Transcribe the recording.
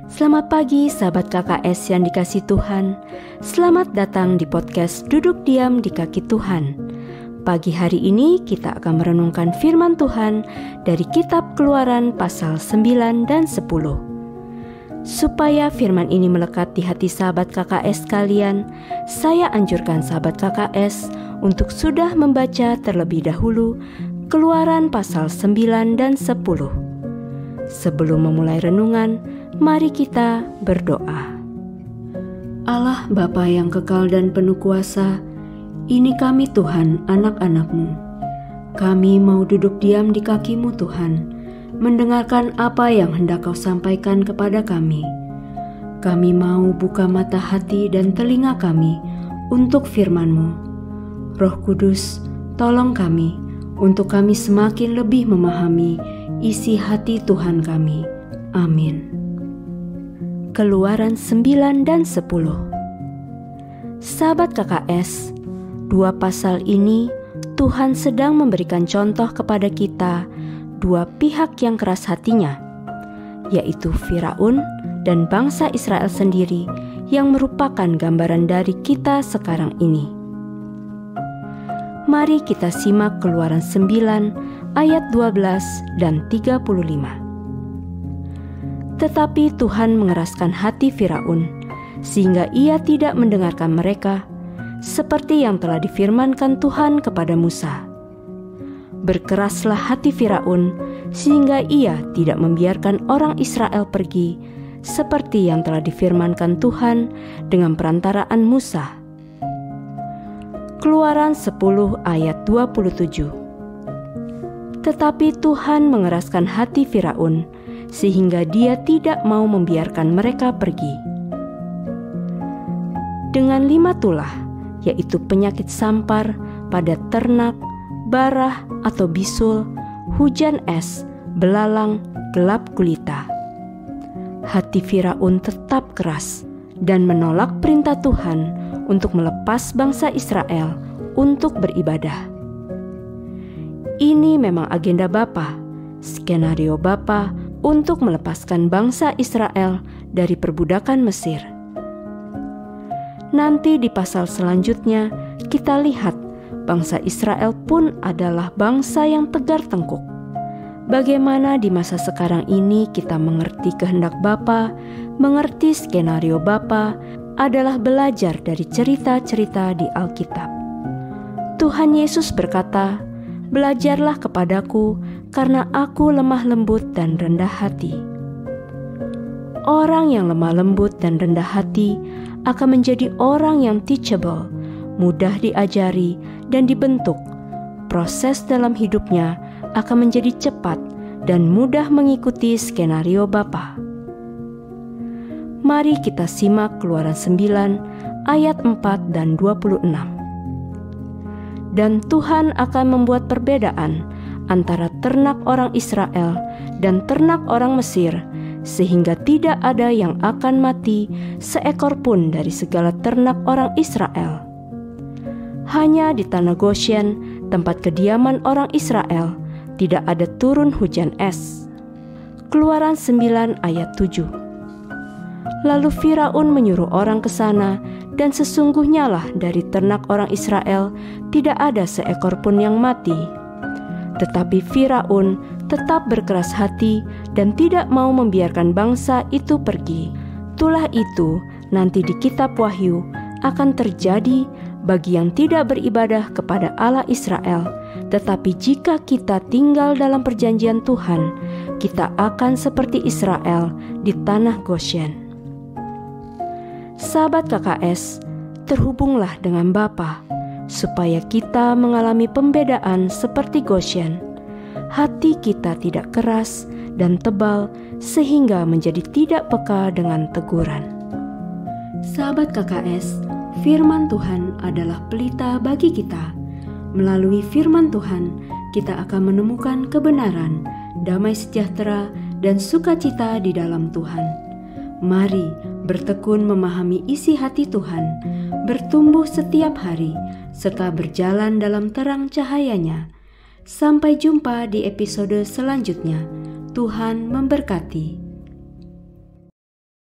Selamat pagi sahabat KKS yang dikasihi Tuhan. Selamat datang di podcast Duduk Diam di Kaki Tuhan. Pagi hari ini kita akan merenungkan firman Tuhan dari kitab Keluaran pasal 9 dan 10. Supaya firman ini melekat di hati sahabat KKS kalian, saya anjurkan sahabat KKS untuk sudah membaca terlebih dahulu Keluaran pasal 9 dan 10. Sebelum memulai renungan, mari kita berdoa. Allah Bapa yang kekal dan penuh kuasa, ini kami Tuhan, anak-anak-Mu. Kami mau duduk diam di kaki-Mu Tuhan, mendengarkan apa yang hendak Kau sampaikan kepada kami. Kami mau buka mata hati dan telinga kami untuk firman-Mu. Roh Kudus, tolong kami untuk kami semakin lebih memahami isi hati Tuhan kami. Amin. Keluaran 9 dan 10. Sahabat KKS, dua pasal ini Tuhan sedang memberikan contoh kepada kita dua pihak yang keras hatinya, yaitu Firaun dan bangsa Israel sendiri yang merupakan gambaran dari kita sekarang ini. Mari kita simak Keluaran 9 ayat 12 dan 35. Tetapi Tuhan mengeraskan hati Firaun, sehingga ia tidak mendengarkan mereka, seperti yang telah difirmankan Tuhan kepada Musa. Berkeraslah hati Firaun, sehingga ia tidak membiarkan orang Israel pergi, seperti yang telah difirmankan Tuhan dengan perantaraan Musa. Keluaran 10 ayat 27. Tetapi Tuhan mengeraskan hati Firaun, sehingga dia tidak mau membiarkan mereka pergi. Dengan 5 tulah, yaitu penyakit sampar pada ternak, barah atau bisul, hujan es, belalang, gelap gulita. Hati Firaun tetap keras dan menolak perintah Tuhan untuk melepas bangsa Israel untuk beribadah. Ini memang agenda Bapa, skenario Bapa untuk melepaskan bangsa Israel dari perbudakan Mesir. Nanti di pasal selanjutnya kita lihat bangsa Israel pun adalah bangsa yang tegar tengkuk. Bagaimana di masa sekarang ini kita mengerti kehendak Bapa, mengerti skenario Bapa adalah belajar dari cerita-cerita di Alkitab. Tuhan Yesus berkata, "Belajarlah kepadaku, karena aku lemah lembut dan rendah hati." Orang yang lemah lembut dan rendah hati akan menjadi orang yang teachable, mudah diajari dan dibentuk. Proses dalam hidupnya akan menjadi cepat dan mudah mengikuti skenario Bapa. Mari kita simak Keluaran 9 ayat 4 dan 26. Dan Tuhan akan membuat perbedaan antara ternak orang Israel dan ternak orang Mesir, sehingga tidak ada yang akan mati seekor pun dari segala ternak orang Israel. Hanya di tanah Goshen, tempat kediaman orang Israel, tidak ada turun hujan es. Keluaran 9 ayat 7. Lalu Firaun menyuruh orang ke sana, dan sesungguhnya lah dari ternak orang Israel tidak ada seekor pun yang mati. Tetapi Firaun tetap berkeras hati dan tidak mau membiarkan bangsa itu pergi. Itulah itu nanti di kitab Wahyu akan terjadi bagi yang tidak beribadah kepada Allah Israel. Tetapi jika kita tinggal dalam perjanjian Tuhan, kita akan seperti Israel di tanah Goshen. Sahabat KKS, terhubunglah dengan Bapa, supaya kita mengalami pembedaan seperti Goshen. Hati kita tidak keras dan tebal, sehingga menjadi tidak peka dengan teguran. Sahabat KKS, firman Tuhan adalah pelita bagi kita. Melalui firman Tuhan, kita akan menemukan kebenaran, damai sejahtera, dan sukacita di dalam Tuhan. Mari bertekun memahami isi hati Tuhan, bertumbuh setiap hari, serta berjalan dalam terang cahaya-Nya. Sampai jumpa di episode selanjutnya. Tuhan memberkati.